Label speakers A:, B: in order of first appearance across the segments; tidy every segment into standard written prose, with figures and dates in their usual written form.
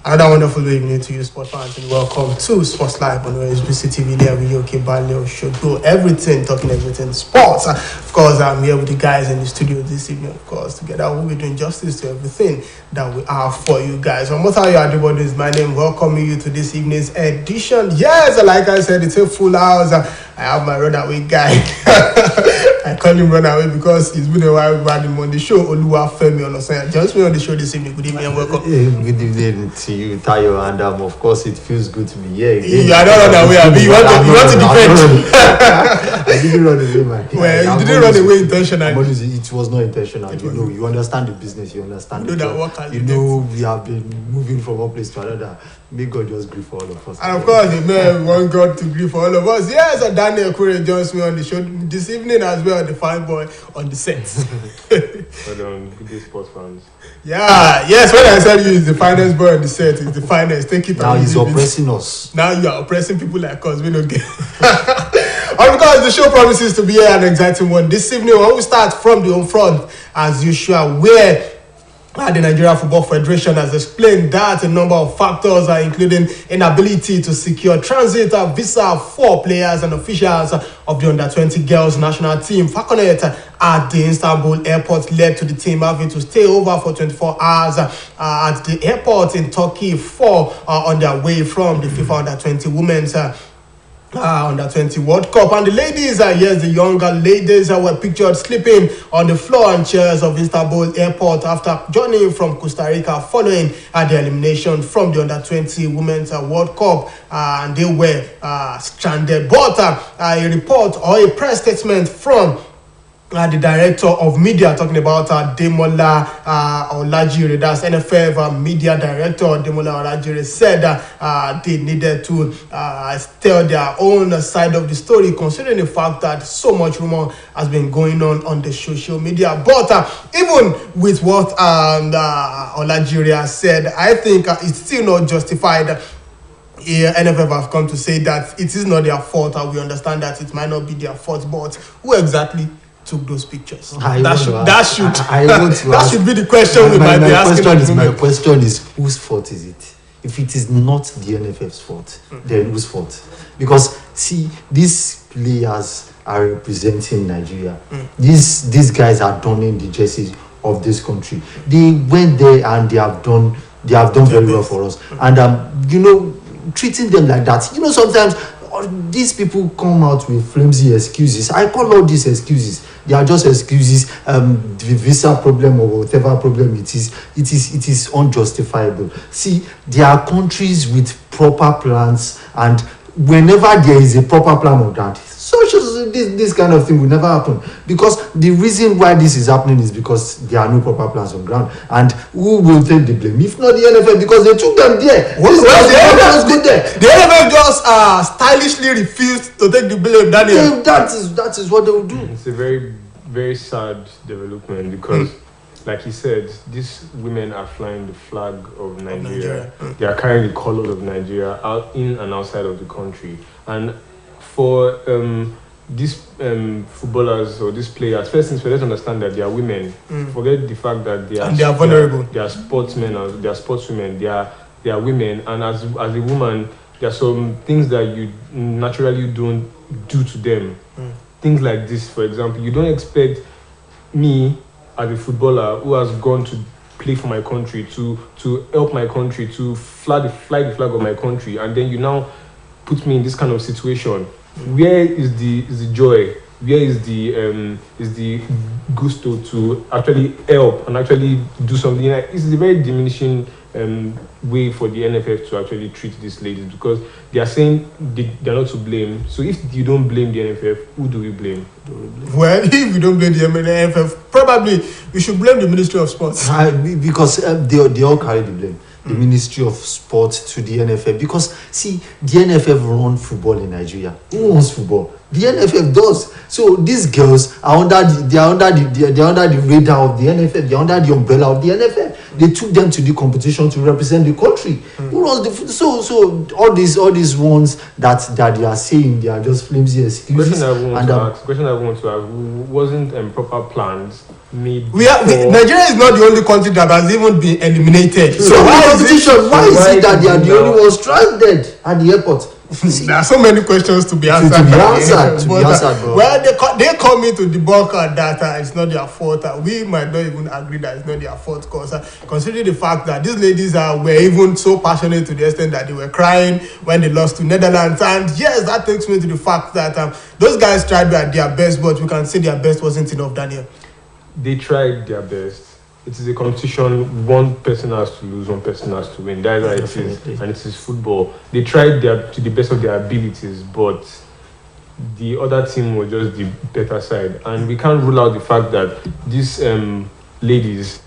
A: Another wonderful evening to you, sports fans, and welcome to Sports Live on OSBC TV. There with Yoki Baleo show do everything, talking everything sports. Of course, I'm here with the guys in the studio this evening. Of course, together we'll be doing justice to everything that we have for you guys. One more time, everybody, is my name. Welcoming you to this evening's edition. Yes, like I said, it's a full house. I have my runaway guy. I call him runaway because it's been a while we've had him on the show. Oluwa Femi Onosan. Just me on the show this evening. Good evening and welcome.
B: Good evening to you, Tayo, and of course it feels good to be here.
A: You are not run away, Abi. You want to defend.
B: I didn't run away, man.
A: Well, you didn't run away intentionally.
B: It was not intentional. You know, you understand the business. You understand
A: you
B: the
A: know
B: job. You know, we have been moving from one place to another. May God just grieve for all of us.
A: And of course, amen. Want God to grieve for all of us. Yes, and Daniel Kure joins me on the show this evening as well, the fine boy on the set.
C: Well done, good day, sports fans.
A: Yeah, yes, when I said you is the finest boy on the set, it's the finest. Take it
B: now he's oppressing us.
A: Now you are oppressing people like us. We don't get. Of course, the show promises to be an exciting one this evening. When we start from the home front, as usual, where the Nigeria Football Federation has explained that a number of factors are including inability to secure transit visa for players and officials of the under-20 girls national team. Falconet at the Istanbul airport led to the team having to stay over for 24 hours at the airport in Turkey on their way from the FIFA under-20 women's under-20 World Cup. And the ladies, yes, the younger ladies were pictured sleeping on the floor and chairs of Istanbul airport after journeying from Costa Rica following the elimination from the under-20 Women's World Cup. And they were stranded. But a report or a press statement from the director of media, talking about Demola Olajire, that's NFF media director Demola Olajire, said they needed to tell their own side of the story, considering the fact that so much rumor has been going on the social media. But even with what Olajire has said, I think it's still not justified. NFF have come to say that it is not their fault, and we understand that it might not be their fault, but who exactly took those pictures? That should be the question we might be asking.
B: My question is, whose fault is it? If it is not the NFF's fault, then whose fault? Because see, these players are representing Nigeria. These guys are donning the jerseys of this country. They went there and they have done very well for us. And you know, treating them like that. You know, sometimes these people come out with flimsy excuses. I call all these excuses. They are just excuses. The visa problem or whatever problem it is unjustifiable. See, there are countries with proper plans, and whenever there is a proper plan of that, this kind of thing will never happen. Because the reason why this is happening is because there are no proper plans on ground. And who will take the blame? If not the NFF, because they took them there.
A: The NFF just stylishly refused to take the blame. Daniel,
B: that is what they will do.
C: It's a very, very sad development because, like he said, these women are flying the flag of Nigeria. They are carrying the colors of Nigeria out in and outside of the country. And for these footballers or these players, first things first, let's understand that they are women. Forget the fact that they are
A: vulnerable.
C: They are sportsmen or they are sportswomen. They are women, and as a woman, there are some things that you naturally don't do to them. Things like this, for example, you don't expect me as a footballer who has gone to play for my country, to help my country, to fly the flag of my country, and then you now put me in this kind of situation. Where is the joy? Where is the gusto to actually help and actually do something? Like, this is a very diminishing way for the NFF to actually treat these ladies, because they are saying they're not to blame. So if you don't blame the NFF, who do we blame?
A: Well, if you don't blame the NFF, probably we should blame the Ministry of Sports.
B: Because they all carry the blame. the Ministry of Sport to the NFF, because see, the NFF run football in Nigeria. Who owns football? The NFF does. So these girls are under the radar of the NFF. They're under the umbrella of the NFF. They took them to the competition to represent the country. Who runs the so all these ones that they are saying, they are just flimsy excuses.
C: Question I want to ask wasn't proper plans made.
A: Nigeria is not the only country that has even been eliminated.
B: So why is it that they are the only ones stranded at the airport?
A: There are so many questions to be answered. Well, they come in to debunk that it's not their fault. We might not even agree that it's not their fault, because considering the fact that these ladies were even so passionate to the extent that they were crying when they lost to Netherlands. And yes, that takes me to the fact that those guys tried their best, but we can say their best wasn't enough, Daniel.
C: They tried their best. It is a competition. One person has to lose, one person has to win. That's how it is, and it is football. They tried to the best of their abilities, but the other team was just the better side. And we can't rule out the fact that these ladies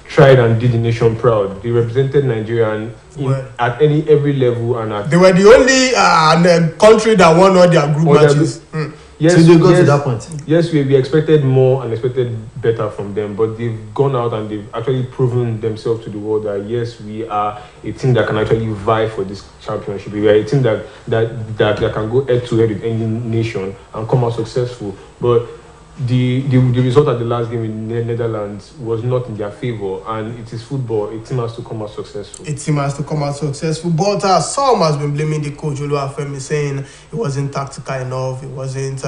C: tried and did the nation proud. They represented Nigeria at every level, and
A: they were the only country that won all their group matches.
B: Yes, so they got to that point.
C: Yes, we expected more and expected better from them, but they've gone out and they've actually proven themselves to the world that yes, we are a team that can actually vie for this championship. We are a team that can go head to head with any nation and come out successful. But the result at the last game in the Netherlands was not in their favor, and it is football. A team has to come out successful.
A: But some has been blaming the coach Oluwafemi, saying it wasn't tactical enough. It wasn't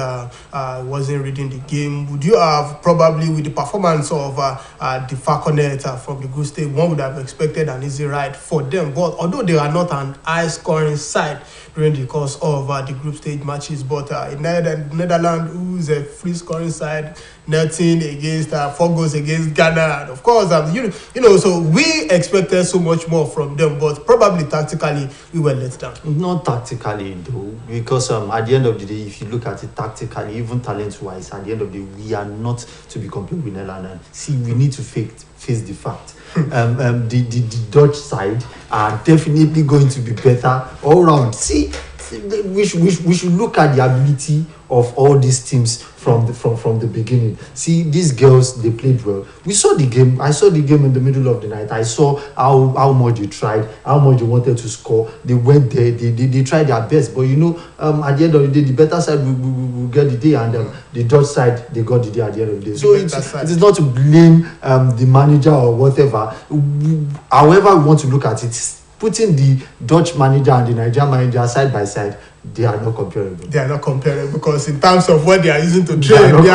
A: reading the game. Would you have, probably with the performance of the Falconet from the group stage, one would have expected an easy ride for them? But although they are not an high-scoring side during the course of the group stage matches, but in Netherlands, who's a free-scoring side, nothing against 4 goals against Ghana, and of course, so we expected so much more from them, but probably tactically we were let down.
B: Not tactically though, because at the end of the day, if you look at it tactically, even talent-wise, at the end of the day, we are not to be compared with Netherlands. See, we need to face the fact. The Dutch side are definitely going to be better all round. See, we should look at the ability of all these teams from the beginning. See, these girls, they played well. We saw the game. I saw the game in the middle of the night. I saw how much they tried, how much they wanted to score. They went there. They tried their best. But at the end of the day, the better side will get the day, and the Dutch side, they got the day at the end of the day. So it is not to blame the manager or whatever. However we want to look at it, putting the Dutch manager and the Nigerian manager side by side, they are not comparable.
A: They are not comparable because in terms of what they are using to train, they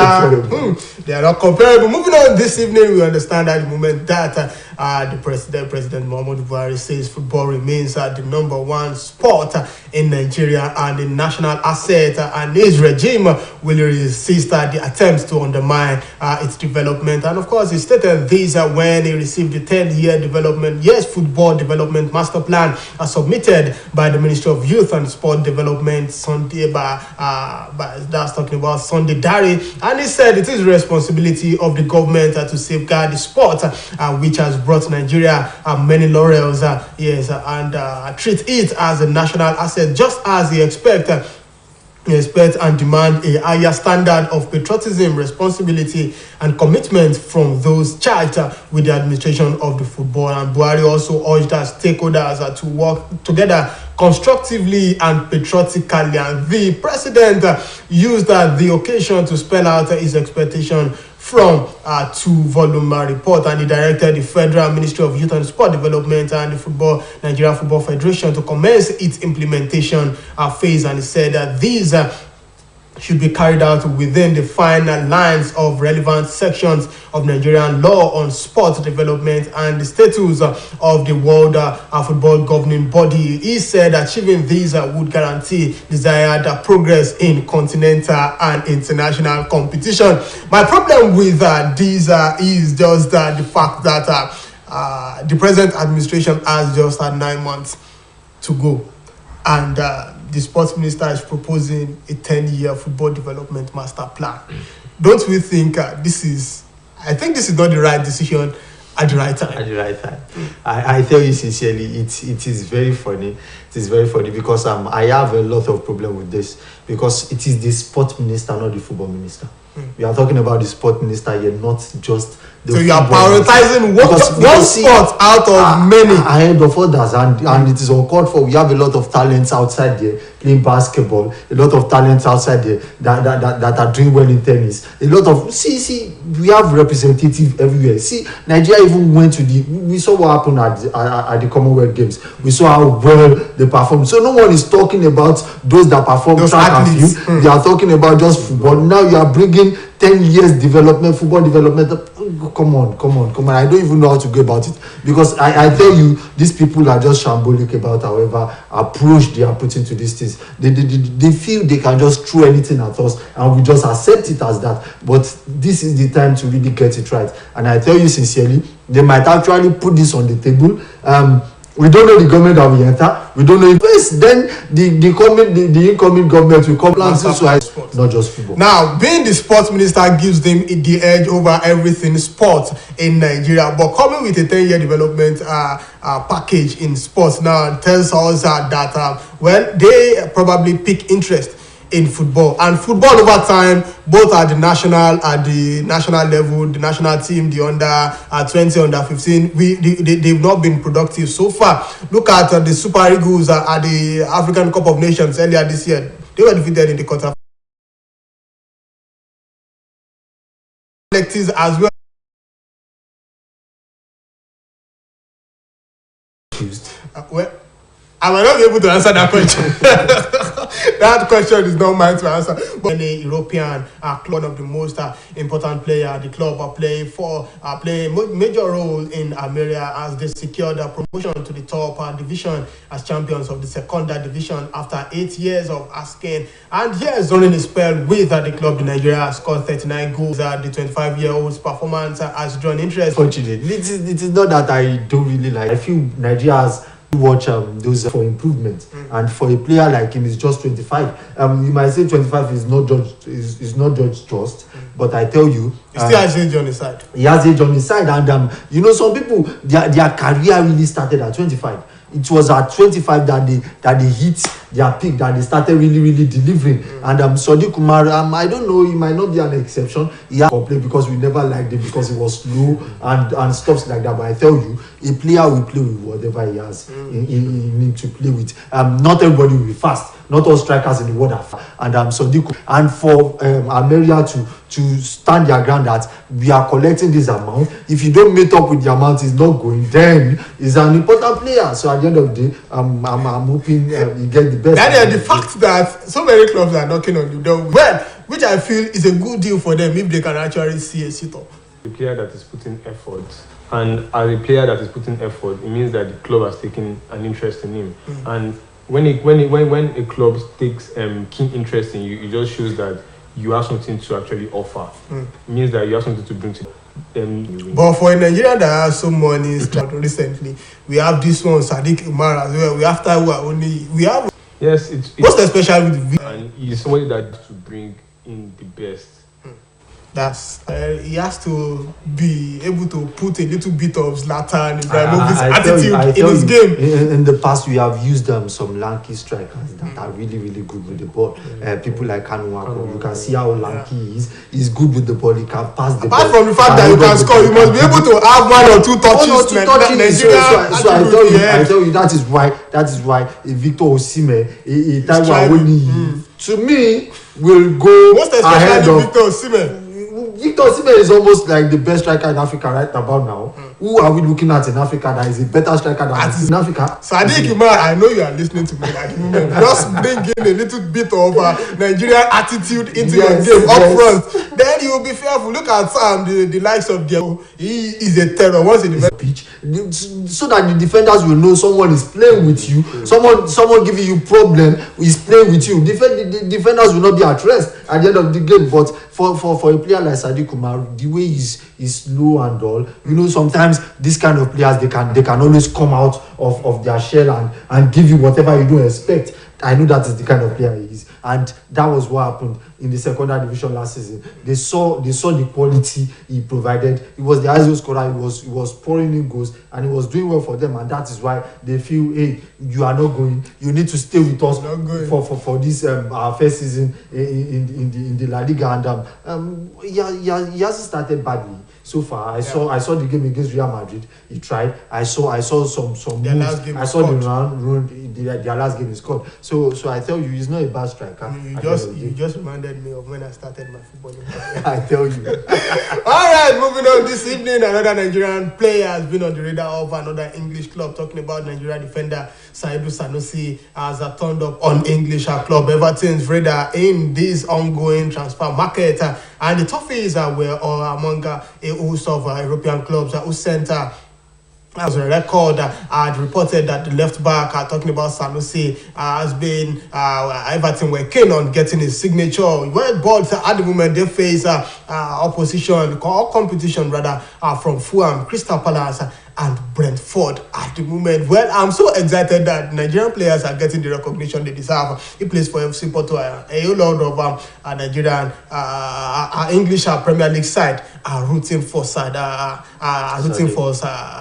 A: are not comparable. Moving on this evening, we understand at the moment that the President Muhammadu Buhari says football remains the number one sport in Nigeria and the national asset, and his regime will resist the attempts to undermine its development. And of course, he stated this when he received the 10-year football development master plan submitted by the Ministry of Youth and Sport Development Sunday, that's talking about Sunday Dari, and he said it is the responsibility of the government to safeguard the sport, which has brought Nigeria many laurels, and treat it as a national asset, just as he expect and demand a higher standard of patriotism, responsibility, and commitment from those charged with the administration of the football. And Buhari also urged stakeholders to work together constructively and patriotically. And the president used the occasion to spell out his expectation from a 2-volume report, and he directed the Federal Ministry of Youth and Sport Development and the Nigeria Football Federation to commence its implementation phase. And he said that these should be carried out within the final lines of relevant sections of Nigerian law on sport development and the status of the World Football Governing Body. He said achieving these would guarantee desired progress in continental and international competition. My problem with this is just the fact that the present administration has just had 9 months to go, and the sports minister is proposing a 10-year football development master plan. Don't we think this is not the right decision at the right time.
B: At the right time. I tell you sincerely, it is very funny. It is very funny because I have a lot of problem with this because it is the sport minister, not the football minister. We are talking about the sport minister here, not just the
A: so you are
B: football
A: prioritizing
B: minister.
A: one sport out of many
B: ahead of others, and it is uncalled for. We have a lot of talents outside there playing basketball, a lot of talents outside there that are doing well in tennis. A lot of we have representative everywhere. See, Nigeria even went to we saw what happened at the Commonwealth Games. We saw how well they performed. So no one is talking about those that perform track and field. They are talking about just football. Now you are bringing 10 years development, football development. Come on. I don't even know how to go about it because I tell you, these people are just shambolic about however approach they are putting to these things. They feel they can just throw anything at us and we just accept it as that. But this is the time to really get it right. And I tell you sincerely, they might actually put this on the table. We don't know the government that we enter. We don't know if first, then the incoming government will come and not just football.
A: Now, being the sports minister gives them the edge over everything sport in Nigeria. But coming with a 10-year development package in sports now tells us that they probably pick interest in football, and football over time, both at the national level, the national team, the under 20, under 15, they've not been productive so far. Look at the Super Eagles at the African Cup of Nations earlier this year. They were defeated in the quarter as well. Well, I might not be able to answer that question. That question is not mine to answer. But a European club, one of the most important players, the club play a major role in America as they secured a promotion to the top division as champions of the secondary division after 8 years of asking. And yes, during a spell with the club, the Nigeria scored 39 goals. The 25-year-old's performance has drawn interest.
B: Fortunately, it is not that I don't really like. I feel Nigeria has watch those for improvement, and for a player like him, is just 25. You might say 25 is not judged just, but I tell you,
A: he still has age on his side.
B: He has age on his side, and some people their career really started at 25. It was at 25 that they hit their peak, that they started really delivering. And Sadiq Umar, I don't know, he might not be an exception. He has complained because we never liked him because he was slow and stuff like that. But I tell you, a player will play with whatever he has in him to play with. Not everybody will be fast. Not all strikers in the world are fast. And Sadiq, and for America to stand their ground that we are collecting this amount. If you don't meet up with the amount, it's not going. Then he's an important player. So at the end of the day, I'm hoping he get the best.
A: And the fact that so many clubs are knocking on the door, which I feel is a good deal for them if they can actually see a sit-up.
C: The player that is putting effort, and as a player that is putting effort, it means that the club has taken an interest in him. And when a club takes keen interest in you, it just shows that you have something to actually offer. It means that you have something to bring to them.
A: But for a Nigerian that has some money recently, we have this one, Sadiq Umar as well. We have Taiwo.
C: Yes, it's
A: most especially with the
C: and he's somebody that to bring in the best.
A: That's he has to be able to put a little bit of Zlatan Ibrahimovic's attitude in his game.
B: In the past, we have used some lanky strikers that are really good with the ball. People like Kanuwako, you can see how lanky he is. He's good with the ball. He can pass the ball.
A: Apart from the fact that you can score, you must be able to have one or two touches.
B: So I tell you, that is why Victor Osimhen, Taiwo Awoniyi, to me, will go
A: most especially Victor Osimhen.
B: Victor Osimhen is almost like the best striker in Africa right about now. Who are we looking at in Africa that is a better striker than in Africa?
A: Sadiq Umar, I know you are listening to me like just bring in a little bit of Nigerian attitude into your game up front. Then you will be fearful. Look at the likes of Diego. He is a terror once in the
B: pitch, so that the defenders will know someone is playing with you. Someone giving you problem is playing with you. The defenders will not be at rest at the end of the game. But for a player like Sadiq Umar, the way he's slow and all, sometimes these kind of players they can always come out of their shell and give you whatever you don't expect. I know that is the kind of player he is, and that was what happened in the secondary division last season. They saw the quality he provided. He was the highest scorer. He was pouring in goals, and he was doing well for them, and that is why they feel, hey, you are not going. You need to stay with us for this our first season in the La Liga, and he hasn't started badly. So far, I saw the game against Real Madrid. He tried. I saw some
A: their
B: moves.
A: last game
B: I saw their last game he scored. So I tell you, he's not a bad striker.
A: You just reminded me of when I started my footballing career.
B: I tell you.
A: All right, moving on this evening, another Nigerian player has been on the radar of another English club. Talking about Nigerian defender Saidu Sanusi has turned up on English club Everton's radar in this ongoing transfer market. And the Toffees were among a host of European clubs who sent as a record, had reported that the left back, talking about Sanusi, has been Everton were keen on getting his signature. Well, but at the moment they face opposition or competition rather from Fulham, Crystal Palace, and Brentford at the moment. Well, I'm so excited that Nigerian players are getting the recognition they deserve. He plays for FC Porto. A whole lot of Nigerian English Premier League side are rooting for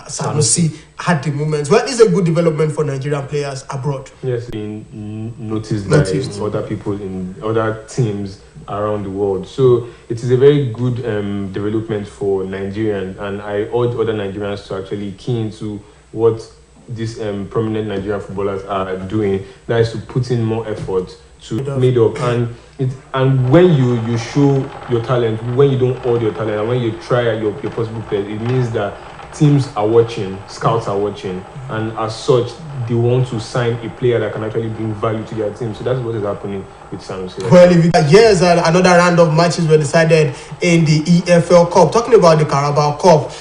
A: Sanusi at the moment. Well, it's a good development for Nigerian players abroad.
C: Yes, being noticed by other people in other teams around the world. So it is a very good development for Nigerians, and I urge other Nigerians to actually key into what these prominent Nigerian footballers are doing. That is to put in more effort to made up, and when you show your talent, when you don't hold your talent, and when you try your possible players, it means that teams are watching, scouts are watching, and as such, they want to sign a player that can actually bring value to their team. So that's what is happening with Sanusi.
A: Well, yes, another round of matches were decided in the EFL Cup. Talking about the Carabao Cup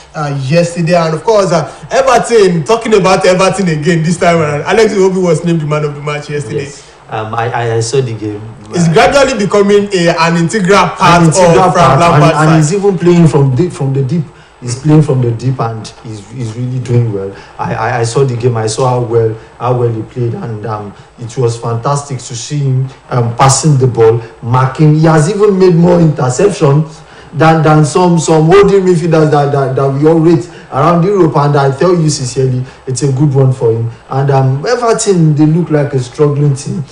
A: yesterday, and of course, Everton. Talking about Everton again this time around. Alex Iwobi was named the man of the match yesterday.
B: Yes. I saw the game.
A: It's gradually becoming an integral part of Frank Lampard's
B: and he's even playing from the deep. He's playing from the deep, and he's really doing well. I saw the game. I saw how well he played, and it was fantastic to see him passing the ball, marking. He has even made more interceptions than some holding midfielders that we all rate around Europe, and I tell you sincerely, it's a good one for him. And Everton, they look like a struggling team.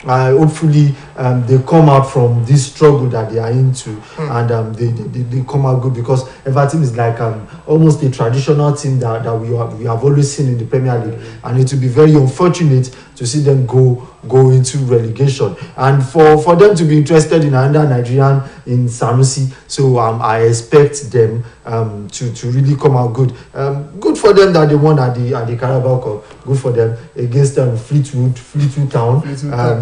B: Hopefully they come out from this struggle that they are into, and they come out good, because Everton is like almost a traditional team that we have always seen in the Premier League, and it will be very unfortunate to see them go into relegation, and for them to be interested in another Nigerian in Sanusi. So I expect them to really come out good. Good for them that they won at the Carabao Cup. Good for them against Fleetwood Town.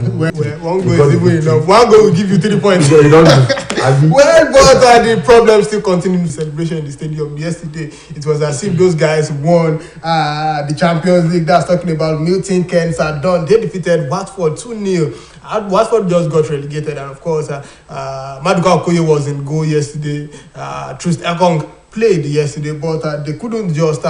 A: One goal is even enough. One goal will give you 3 points.
B: Well,
A: but the problem still continues the celebration in the stadium. Yesterday, it was as if those guys won the Champions League. That's talking about Milton Keynes are done. They defeated Watford 2-0. Watford just got relegated, and of course, Maduka Okoye was in goal yesterday. Trist Ekong played yesterday, but they couldn't just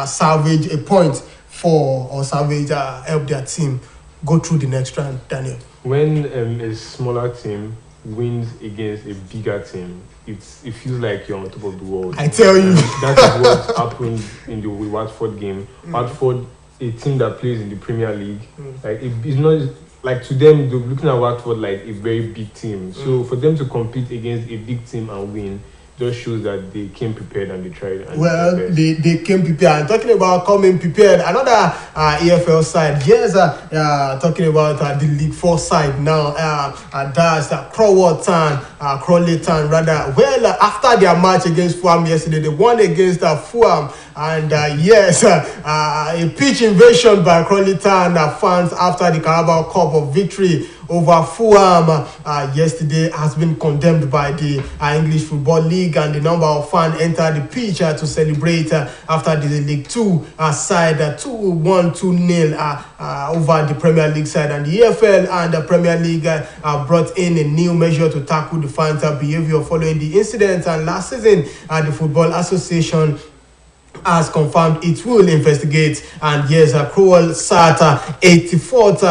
A: salvage a point help their team go through the next round. Daniel,
C: when a smaller team wins against a bigger team, it feels like you're on top of the world.
A: I tell you,
C: that is what happened in the Watford game. Watford, a team that plays in the Premier League, like it's not like, to them they're looking at Watford like a very big team. So for them to compete against a big team and win just shows that they came prepared and they tried. And
A: they came prepared. And talking about coming prepared, another EFL side. Yes, talking about the League 4 side now. That's Crawley Town rather. Well, after their match against Fulham yesterday, they won against Fulham. And yes, a pitch invasion by Crawley Town fans after the Carabao Cup of victory over Fulham yesterday has been condemned by the English Football League, and the number of fans entered the pitch to celebrate after the League 2 side 2-1-2-0 over the Premier League side. And the EFL and the Premier League brought in a new measure to tackle the fans' behavior following the incident. And last season, the Football Association has confirmed it will investigate. And yes, Crowell sat 84th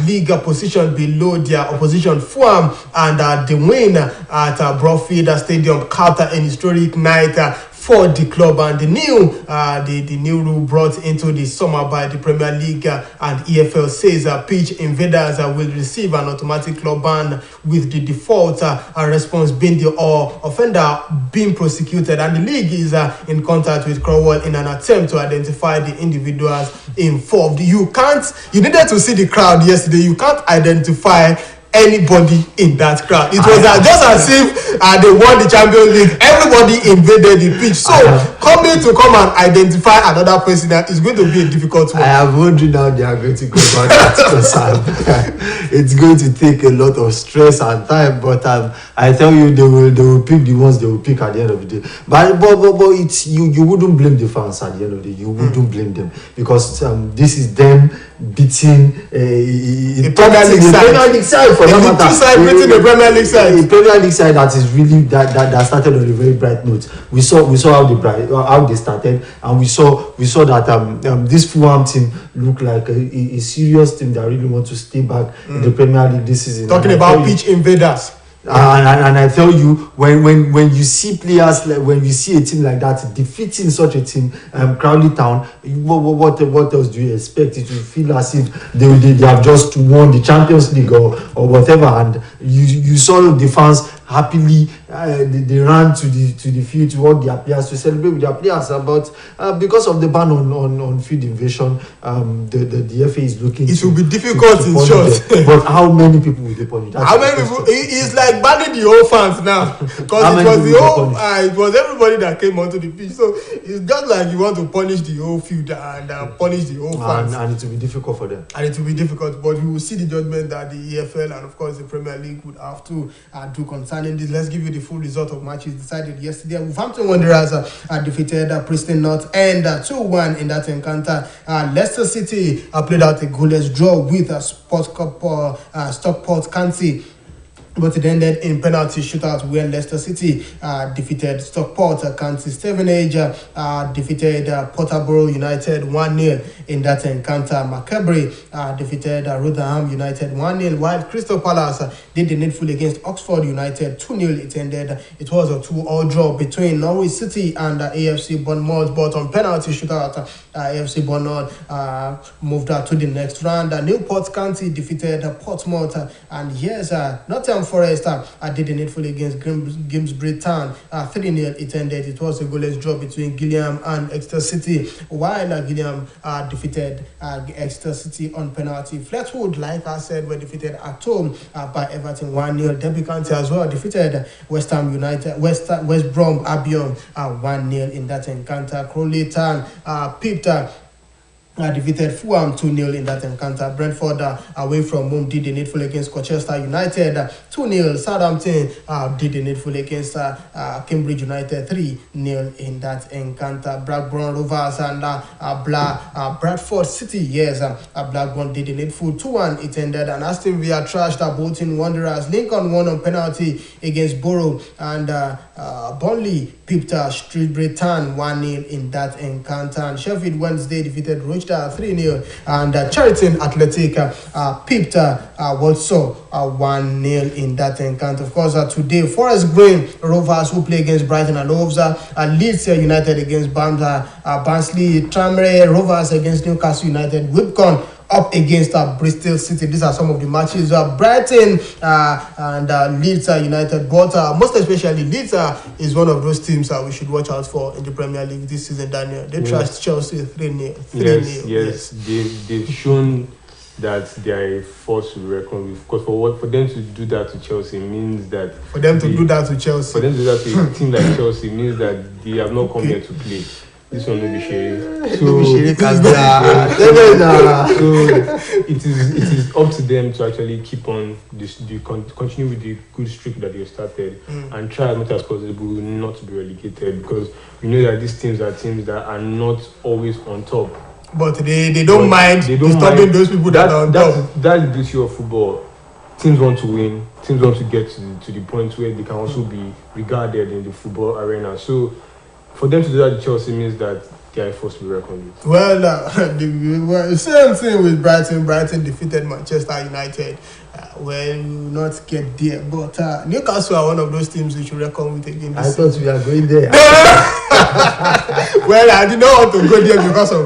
A: league position below their opposition Fulham, and the win at Broadfield Stadium capped an historic night for the club. And the new rule brought into the summer by the Premier League and EFL says pitch invaders will receive an automatic club ban, with the default response being the offender being prosecuted. And the league is in contact with Crowell in an attempt to identify the individuals involved. You needed to see the crowd yesterday. You can't identify anybody in that crowd. It was just as if they won the Champions League. Everybody invaded the pitch. So coming to come and identify another person is going to be a difficult one.
B: I am wondering how they are going to go about that, because it's going to take a lot of stress and time. But I tell you, they will pick the ones they will pick at the end of the day. But it's you wouldn't blame the fans at the end of the day. You wouldn't blame them, because this is them beating a
A: Premier League side
B: for that matter.
A: Beating the Premier League side.
B: A Premier League side that is really that started on a very bright note. We saw how they started, and we saw that this Fulham team look like a serious team that really want to stay back in the Premier League this season.
A: Talking about pitch invaders.
B: And I tell you, when you see players, when you see a team like that defeating such a team, Crowley Town, what else do you expect? It will feel as if they have just won the Champions League or whatever. And you saw the fans happily they ran to the field to all their players to celebrate with their players. But because of the ban on field invasion, the FA is looking.
A: It will be difficult in short.
B: But how many people will they punish?
A: How many people? It's like banning the whole fans now, because it was everybody that came onto the pitch. So it's just like you want to punish the whole field and punish the whole fans.
B: And it will be difficult for them.
A: And it will be difficult, but you will see the judgment that the EFL and of course the Premier League would have to do concerning this. Let's give you the full result of matches decided yesterday. Wolverhampton Wanderers defeated Preston North and 2-1 in that encounter. Leicester City played out a goalless draw with Stockport County, but it ended in penalty shootout where Leicester City defeated Stockport County. Stevenage defeated Porterborough United 1-0 in that encounter. Maccabi defeated Rotherham United 1-0, while Crystal Palace did the needful against Oxford United 2-0. It was a 2-2 draw between Norwich City and AFC Bournemouth, but on penalty shootout, AFC Bournemouth moved to the next round. Newport County defeated Portsmouth, and yes, Nottingham Forest did the needful against Grimsby Town 3-0. It ended. It was a goalless draw between Gillingham and Exeter City, while Gillingham defeated Exeter City on penalty. Fleetwood, like I said, were defeated at home by Everton 1-0. Derby County as well defeated West Brom Albion 1-0 in that encounter. Crawley Town pipped defeated Fulham 2-0 in that encounter. Brentford away from home did the needful against Colchester United 2-0. Southampton did the needful against Cambridge United 3-0 in that encounter. Blackburn Rovers and Bradford City, yes, Blackburn did the needful 2-1. It ended, and Aston Villa trashed Bolton Wanderers. Lincoln won on penalty against Borough, and Burnley pipped Shrewsbury Town 1-0 in that encounter. And Sheffield Wednesday defeated Rochdale 3-0, and Cheriton Athletic pipped Walsall 1-0 in that encounter. Of course, today Forest Green Rovers will play against Brighton and Hove, Leeds United against Barnsley, Tranmere Rovers against Newcastle United, Whipcon up against Bristol City. These are some of the matches. Brighton and Leeds United, but most especially Leeds is one of those teams we should watch out for in the Premier League this season. Daniel, they trashed Chelsea 3-0.
C: Yes. They've shown that they are a force to reckon with. Because for them to do that to Chelsea means that
A: for them to do that to
C: a team like Chelsea means that they have not come here to play. This one will be shady. So it is up to them to actually keep on continue with the good streak that they started and try as much as possible not to be relegated, because we know that these teams are teams that are not always on top.
A: But they don't mind disturbing those people that are on top.
C: That's the beauty of football. Teams want to win. Teams want to get to the point where they can also be regarded in the football arena. So for them to do that, Chelsea means that they are forced to be reckoned with.
A: Well, the same thing with Brighton. Brighton defeated Manchester United. Well, we will not get there. But Newcastle are one of those teams we should reckon with again.
B: I thought we are going there.
A: Well, I did not want to go there because of you.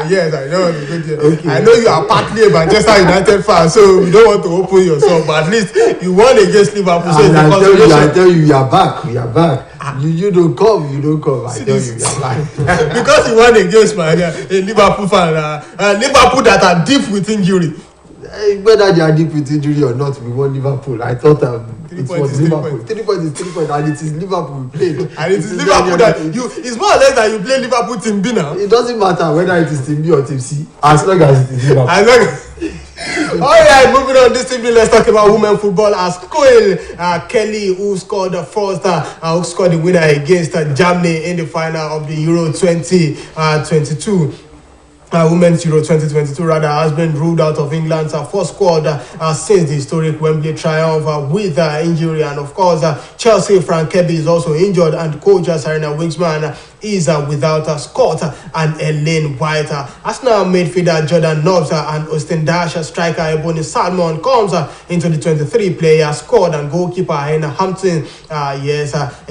A: Yes, I don't want to go there.
B: Okay.
A: I know you are partly a Manchester United fan, so we don't want to open yourself. But at least you won against Liverpool. So
B: I tell you, we are back. We are back. You don't come. I tell you, we are back.
A: Because you won against a Liverpool fan. Liverpool that are deep with injury.
B: Whether they are deep with injury or not, we won Liverpool. I thought it was Liverpool. 3 points is 3 points, and it is Liverpool we played.
A: And it is Liverpool that it's more or less that you play Liverpool team B now.
B: It doesn't matter whether it is team B or team C, as long as it is Liverpool.
A: Alright, moving on this evening, let's talk about women football as Kelly, who scored the first, who scored the winner against Germany in the final of the Euro 2022. Women's Euro 2022 has been ruled out of England's first squad since the historic Wembley triumph with injury. And of course, Chelsea Frank Kirby is also injured, and coach Serena Wingsman is without Scott and Elaine White. Arsenal midfielder Jordan Nobbs and Austin Dash striker Ebony Salmon comes into the 23-player squad, and goalkeeper Hannah Hampton, a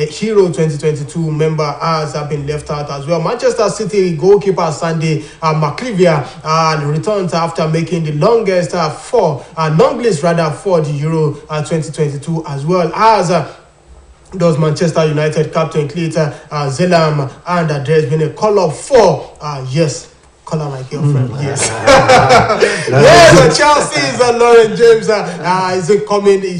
A: Hero 2022 member, has been left out as well. Manchester City goalkeeper Sandy McClevia returns after making the long list for the Euro 2022, as well as does Manchester United captain Clayton Zelam, and there's been a call-up for color my girlfriend. Yes. Yes, Chelsea's Lauren James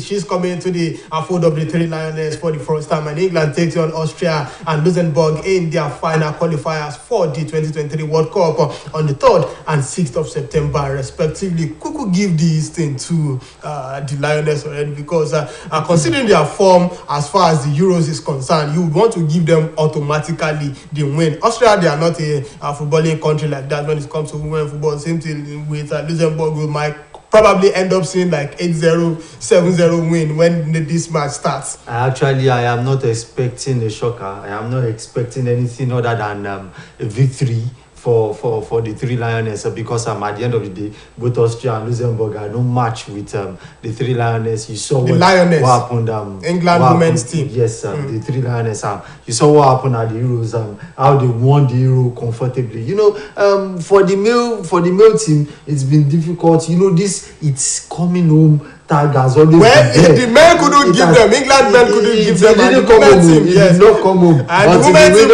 A: she's coming to the fold of the Three Lioness for the first time, and England takes on Austria and Luxembourg in their final qualifiers for the 2023 World Cup on the 3rd and 6th of September respectively. Kuku give this thing to the Lioness already, because considering their form as far as the Euros is concerned, you would want to give them automatically the win. Austria, they are not a footballing country like that when it comes to women football. Same thing with Luxembourg. We might probably end up seeing like 8-0, 7-0 win when this match starts.
B: I am not expecting a shocker. I am not expecting anything other than a victory for the Three Lionesses, because at the end of the day, both Austria and Luxembourg are no match with the Three Lionesses. You saw what happened.
A: England women's team.
B: Yes, the Three Lionesses. You saw what happened at the Euros. How they won the Euro comfortably. You know, for the male team, it's been difficult. You know, it's coming home. Tag has always
A: been the men couldn't give them. England men couldn't give them.
B: It didn't come home. It did not come home.
A: And the women's team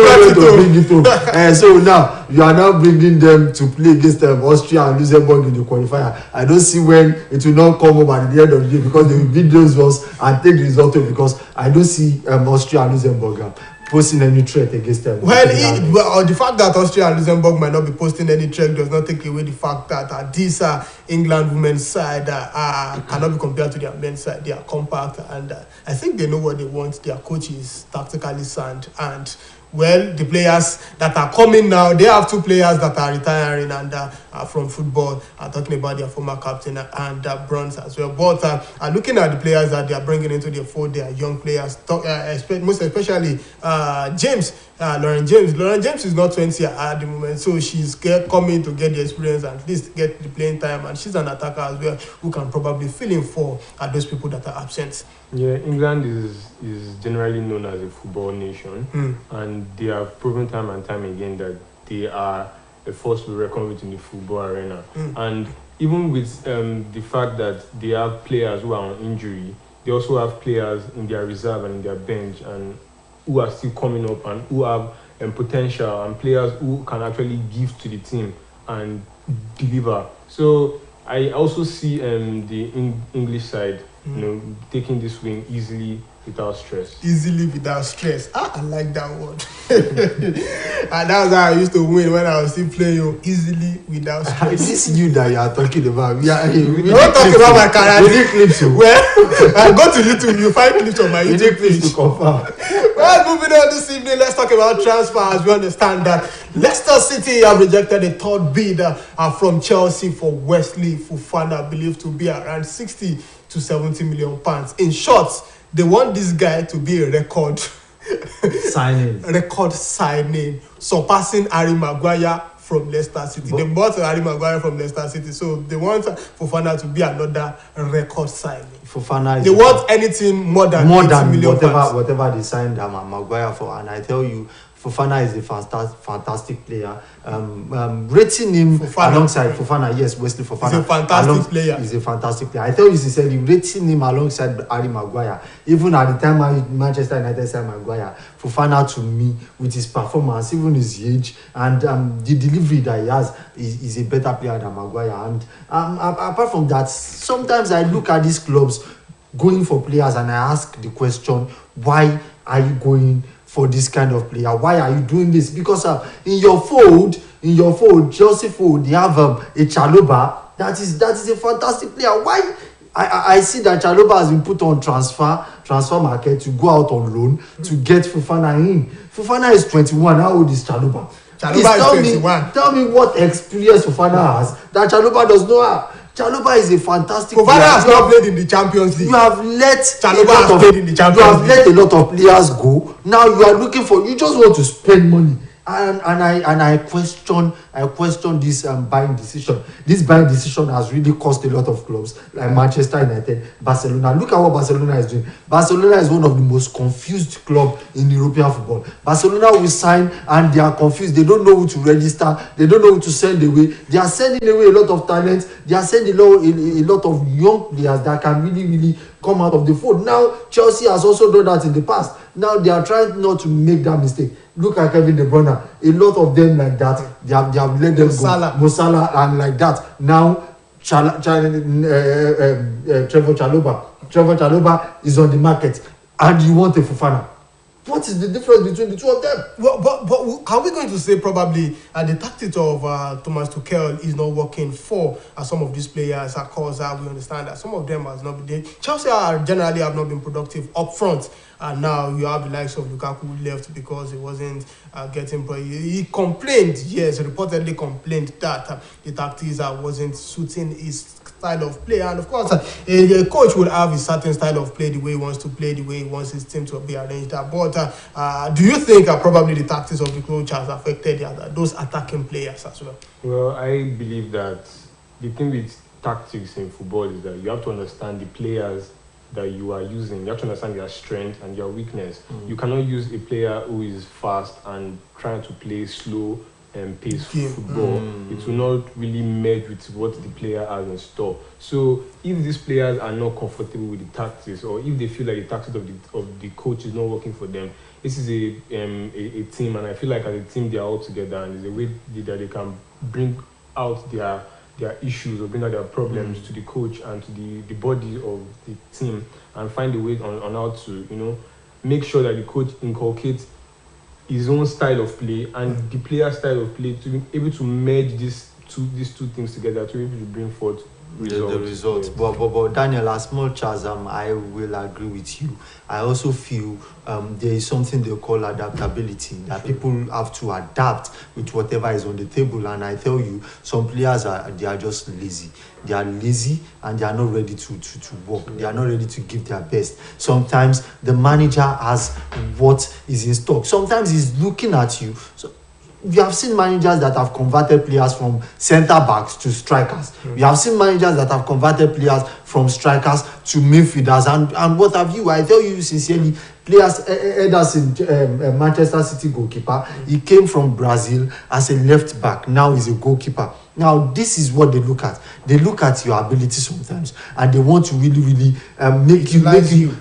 A: brought it
B: home. So now you are now bringing them to play against Austria and Luxembourg in the qualifier. I don't see when it will not come home at the end of the day, because they will beat those ones and take the result home, because I don't see Austria and Luxembourg posting any threat against them.
A: Well, the fact that Austria and Luxembourg might not be posting any threat does not take away the fact that this England women's side cannot be compared to their men's side. They are compact, and I think they know what they want. Their coach is tactically sound, and well, the players that are coming now, they have 2 players that are retiring and from football. Talking about their former captain and Bronze as well. But looking at the players that they are bringing into the fold, they are young players. Most especially James, Lauren James. Lauren James is not 20 at the moment, so she's coming to get the experience and at least get the playing time. And she's an attacker as well, who can probably fill in for those people that are absent.
C: Yeah, England is generally known as a football nation, and they have proven time and time again that they are a force to reckon with in the football arena. And even with the fact that they have players who are on injury, they also have players in their reserve and in their bench, and who are still coming up and who have potential, and players who can actually give to the team and deliver. So I also see the English side, taking this win easily without stress.
A: Easily without stress. I like that word. And that's how I used to win when I was still playing. Easily without stress.
B: Is this you that you are talking about?
A: We don't talk about my career. Well, I go to YouTube, you find clips on my YouTube page.
B: To confirm.
A: Well, moving on this evening, let's talk about transfer, as we understand that Leicester City have rejected a 3rd bid from Chelsea for Wesley Fofana, believed to be around 60 to 70 million pounds. In short, they want this guy to be a record
B: Signing.
A: Record signing, surpassing Harry Maguire from Leicester City. They bought Harry Maguire from Leicester City, so they want Fofana to be another record signing.
B: Fofana is
A: They want anything more than
B: whatever they signed Maguire for, and I tell you, Fofana is a fantastic player. Rating him alongside Fofana, yes, Wesley Fofana.
A: He's a fantastic player.
B: He's a fantastic player. I tell you, sincerely, rating him alongside Harry Maguire, even at the time Manchester United signed Maguire, Fofana to me, with his performance, even his age, and the delivery that he has, is a better player than Maguire. And apart from that, sometimes I look at these clubs going for players and I ask the question, why are you going for this kind of player? Why are you doing this? Because in your fold, Chelsea fold, you have a Chalobah that is a fantastic player. Why? I see that Chalobah has been put on transfer market to go out on loan to get Fofana in. Fofana is 21. How old is Chalobah?
A: Chalobah is 21.
B: Tell me what experience Fofana has that Chalobah does not have. Chalobah is a fantastic player.
A: Fofana has not played in the Champions League.
B: You have let a lot of players go. Now you are looking for. You just want to spend money, and I question this buying decision. This buying decision has really cost a lot of clubs like Manchester United, Barcelona. Look at what Barcelona is doing. Barcelona is one of the most confused clubs in European football. Barcelona will sign and they are confused. They don't know who to register. They don't know who to send away. They are sending away a lot of talent. They are sending a lot of young players that can really come out of the fold. Now Chelsea has also done that in the past. Now they are trying not to make that mistake. Look at Kevin De Bruyne. A lot of them like that. They have let them go. Mo Salah and like that. Now Trevor Chalobah is on the market, and you want a Fofana. What is the difference between the two of them?
A: Well, but are we going to say probably the tactics of Thomas Tuchel is not working for some of these players? Of course, we understand that some of them has not been. Chelsea generally have not been productive up front, and now you have the likes of Lukaku left because he wasn't getting. He complained, yes, reportedly complained that the tactics wasn't suiting his style of play, and of course a coach will have a certain style of play, the way he wants to play, the way he wants his team to be arranged. But do you think probably the tactics of the coach has affected those attacking players as well?
C: Well, I believe that the thing with tactics in football is that you have to understand the players that you are using. You have to understand their strength and their weakness. You cannot use a player who is fast and trying to play slow and pace football. It will not really merge with what the player has in store. So if these players are not comfortable with the tactics, or if they feel like the tactics of the coach is not working for them, this is a team, and I feel like as a team they are all together, and there's a way that they can bring out their issues or bring out their problems to the coach and to the body of the team, and find a way on how to make sure that the coach inculcates his own style of play and the player's style of play to be able to merge these two things together to be able to bring forth results.
B: The results. Yes. But Daniel, as much as I will agree with you, I also feel there is something they call adaptability, that people have to adapt with whatever is on the table. And I tell you, some players are just lazy. They are lazy and they are not ready to work. They are not ready to give their best. Sometimes the manager has what is in stock. Sometimes he's looking at you. So we have seen managers that have converted players from centre backs to strikers. We have seen managers that have converted players from strikers to midfielders. And what have you? I tell you sincerely, players, Ederson, Manchester City goalkeeper, he came from Brazil as a left back. Now he's a goalkeeper. Now, this is what they look at. They look at your ability sometimes, and they want to really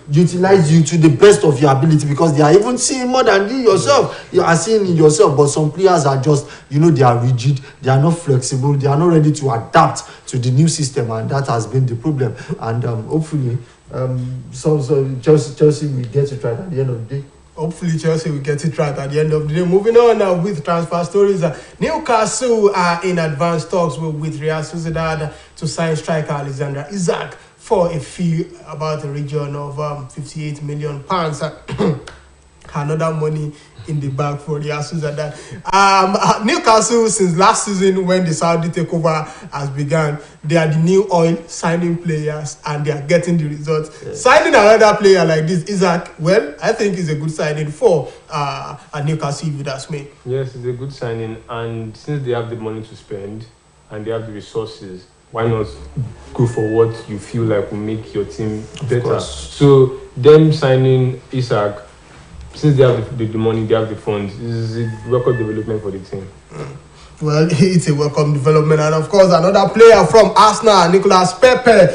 B: utilize you to the best of your ability, because they are even seeing more than you yourself. You are seeing in yourself, but some players are just, they are rigid, they are not flexible, they are not ready to adapt to the new system, and that has been the problem. And hopefully, so Chelsea will get it right at the end of the day.
A: Hopefully Chelsea will get it right at the end of the day. Moving on now with transfer stories. Newcastle are in advanced talks with Real Sociedad to sign striker Alexander Isak for a fee about a region of £58 million. another money in the bag for the Asus at that. Newcastle, since last season when the Saudi takeover has begun, they are the new oil signing players and they are getting the results. Yes. Signing another player like this, Isaac, well, I think is a good signing for a Newcastle, if you ask me.
C: Yes, it's a good signing, and since they have the money to spend and they have the resources, why not go for what you feel like will make your team better? So them signing Isaac, since they have the money, they have the funds, is a record development for the team.
A: Well, it's a welcome development. And of course, another player from Arsenal, Nicolas Pepe,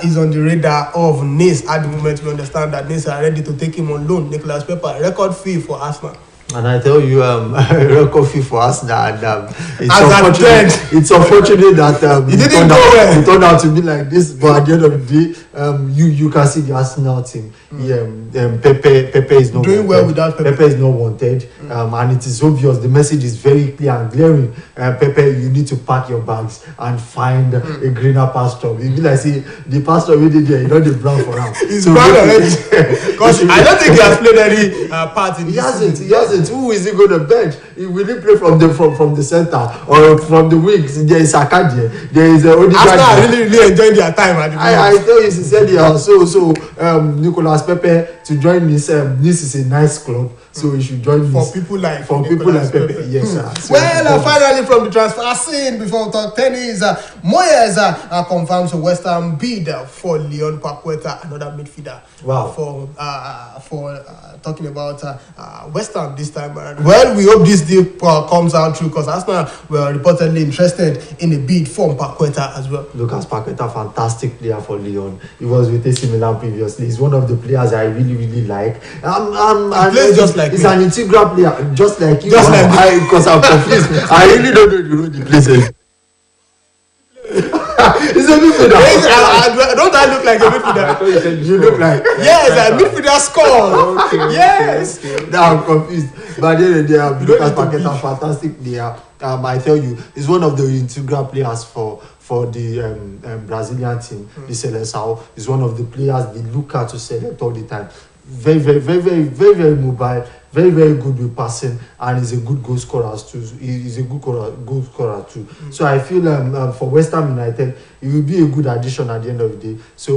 A: is on the radar of Nice. At the moment, we understand that Nice are ready to take him on loan. Nicolas Pepe, record fee for Arsenal.
B: And I tell you, record fee for Arsenal, and it's unfortunate that it turned out to be like this. But at the end of the day, you can see the Arsenal team. Pepe is not
A: doing well without Pepe.
B: Pepe is not wanted, and it is obvious. The message is very clear and glaring. Pepe, you need to pack your bags and find a greener pasture. It be like see the pasture already there. You know the brown for now.
A: He's brown already. Because I don't think he has played any part in this.
B: He hasn't. Who is he going to bench? Will he play from the center or from the wings? There is Akadia. There is Odegaard.
A: Arsenal really enjoying their time at the moment.
B: I tell you, he said Nicolas Pepe to join this. This is a nice club, so he should join
A: for people like
B: Pepe. Yes, sir.
A: So finally from the transfer scene, before we talk tennis, Moyes confirms a West Ham bid for Leon Paqueta, another midfielder.
B: Wow.
A: For talking about West Ham this time around. Well, we hope this deal comes out true because Arsenal were reportedly interested in a bid from Paqueta as well.
B: Lucas Paqueta, fantastic player for Leon. He was with AC Milan previously. He's one of the players I really like.
A: Plays just like
B: he's an integral player, just like you. Because I'm confused. I really don't know the road he plays. He's a midfielder.
A: Don't I look like a midfielder?
C: I thought you said
B: you look like
A: a midfielder score.
C: Okay,
A: yes.
C: Okay.
B: Now I'm confused. But then Lucas Paqueta, fantastic player. I tell you, he's one of the integral players for the Brazilian team, the Seleção. He's one of the players they look at to select all the time. Very mobile, very good with passing, and he's a good goal scorer too. He's a good goal scorer too. So I feel for West Ham United, it will be a good addition at the end of the day. So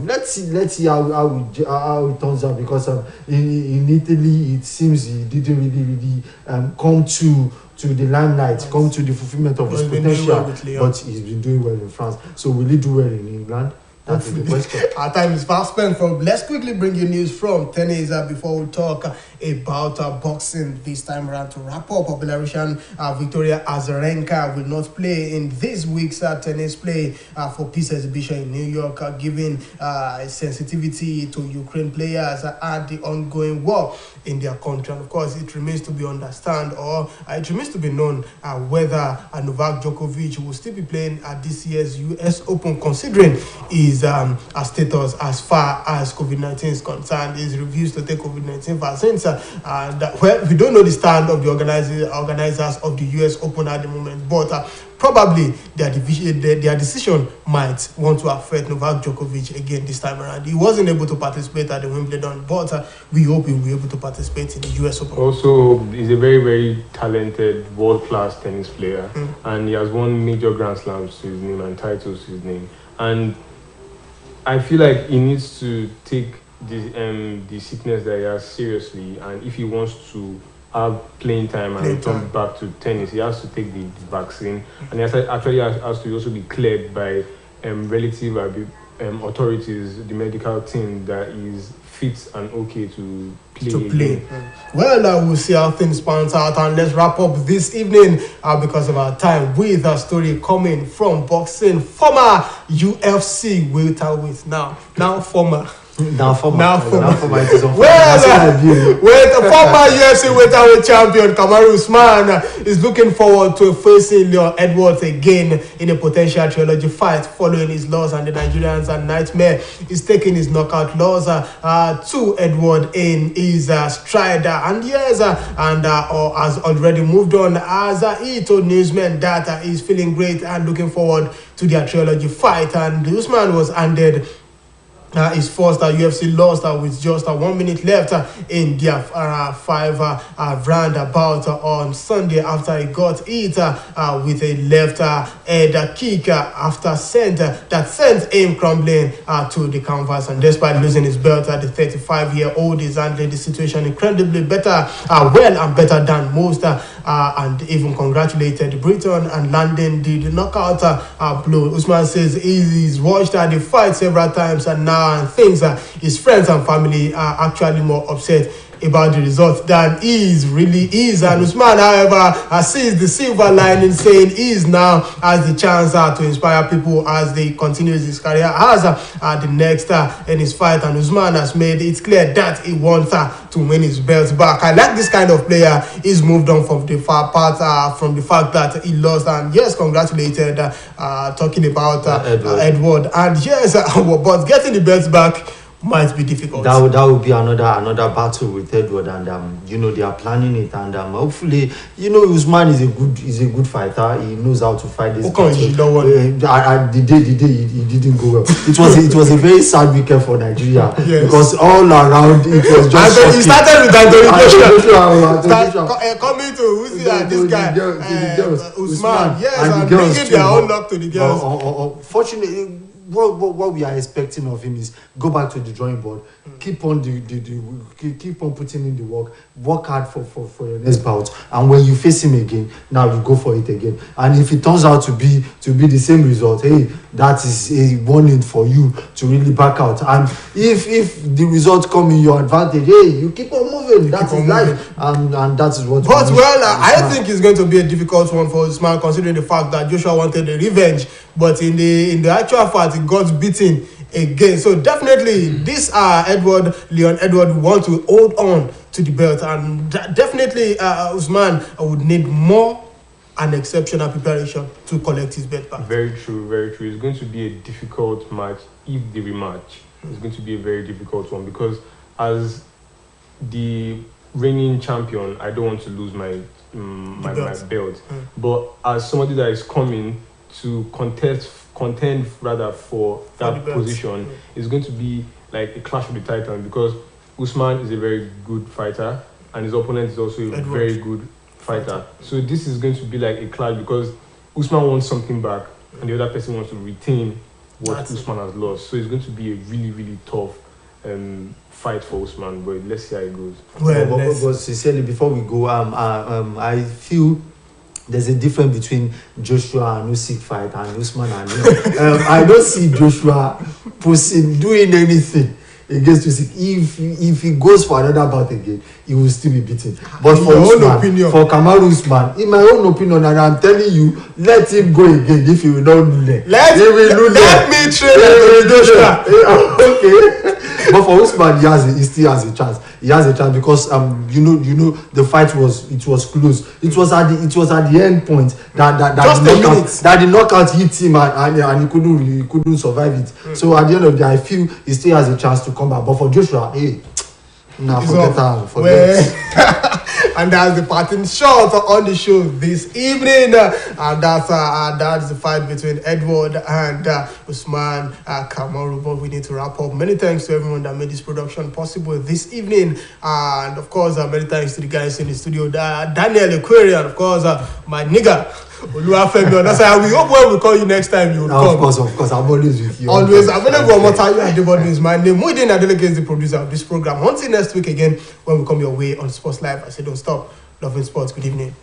B: let's see how it turns out, because in Italy it seems he didn't really come to the limelight, come to the fulfillment of his potential, but he's been doing well in France. So will he do well in England? That's the question.
A: Our time is fast spent. Let's quickly bring you news from tennis before we talk about boxing this time around. To wrap up, Belarusian Victoria Azarenka will not play in this week's tennis play for peace exhibition in New York, giving sensitivity to Ukraine players and the ongoing war in their country. And of course, it remains to be it remains to be known whether Novak Djokovic will still be playing at this year's US Open, considering his status as far as COVID-19 is concerned. He's refused to take COVID-19 vaccines. We don't know the stand of the organizers of the US Open at the moment, but probably their decision might want to affect Novak Djokovic again this time around. He wasn't able to participate at the Wimbledon, but we hope he will be able to participate in the US Open.
C: Also, he's a very talented, world-class tennis player, and he has won major Grand Slams to his name and titles to his name. And I feel like he needs to take the sickness that he has seriously, and if he wants to have playing time and return back to tennis, he has to take the vaccine, and he has to also be cleared by relative authorities, the medical team, that is fit and okay to play.
A: Well, we'll see how things pan out, and let's wrap up this evening because of our time with a story coming from boxing. Former UFC welterweight, now former.
B: Now former.
A: Well, with the former UFC welterweight champion Kamaru Usman is looking forward to facing Leon Edwards again in a potential trilogy fight following his loss, and the Nigerians and Nightmare is taking his knockout loss to Edward in his stride, and has already moved on, as he told newsmen that he's feeling great and looking forward to their trilogy fight. And Usman was handed His first UFC loss with just 1 minute left in their 5 round bout on Sunday after he got hit with a left head kick after that sent him crumbling to the canvas. And despite losing his belt, the 35-year-old is handling the situation incredibly better, well and better than most, and even congratulated Britain and landing the knockout blow. Usman says he's watched the fight several times and now thinks his friends and family are actually more upset about the result than he really is. And Usman, however, sees the silver lining, saying he now has the chance to inspire people as they continue his career as the next in his fight. And Usman has made it clear that he wants to win his belt back. I like this kind of player. He's moved on from the far part from the fact that he lost. And yes, congratulated talking about Edward. And yes, but getting the belt back might be difficult.
B: That would be another battle with Edward, and they are planning it, and hopefully, Usman is a good fighter. He knows how to fight this. The day he didn't go well. It was a very sad weekend for Nigeria because all around it was just.
A: And he started with Anthony coming to this guy Usman, and bringing their own luck to the girls.
B: Fortunately, what we are expecting of him is go back to the drawing board, keep on keep on putting in the work hard for your next bout, and when you face him again, now you go for it again. And if it turns out to be the same result, hey, that is a warning for you to really back out. And if the results come in your advantage, hey, you keep on moving. That is life, and that is what.
A: But I think it's going to be a difficult one for Usman, considering the fact that Joshua wanted a revenge, but in the actual fact, he got beaten again. So definitely, this Leon Edward want to hold on to the belt, and definitely Usman would need more and exceptional preparation to collect his belt back.
C: Very true, very true. It's going to be a difficult match if the rematch. It's going to be a very difficult one because as the reigning champion, I don't want to lose my belt. But as somebody that is coming to contend rather for that position, it's going to be like a clash of the titans because Usman is a very good fighter and his opponent is also a very good fighter. So this is going to be like a clash because Usman wants something back and the other person wants to retain what Usman has lost. So it's going to be a really, really tough fight for Usman, but let's see how it goes.
B: But sincerely, before we go, I feel there's a difference between Joshua and Usyk fight and Usman and I don't see Joshua doing anything against Usyk. If he goes for another bout again, he will still be beaten. But for Usman, for Kamaru Usman, in my own opinion, and I'm telling you, let him go again if he will not lose.
A: Let me train Joshua.
B: Okay. But for Usman, he still has a chance. He has a chance because the fight was close. It was at the end point that the knockout hit him and he couldn't survive it. So at the end of the day, I feel he still has a chance to come back. But for Joshua, forget.
A: And that's the parting shot on the show this evening. And that's the fight between Edward and Usman Kamaru. But we need to wrap up. Many thanks to everyone that made this production possible this evening. And of course, many thanks to the guys in the studio, Daniel Aquarian, and of course, my nigga, Oluwafemi. That's why we hope when we call you next time, you will come.
B: Of course, I'm always with you.
A: Always available. Motayo is my name. Muideen Adeleke is the producer of this program. Until next week again, when we come your way on Sports Live, I say don't stop loving sports. Good evening.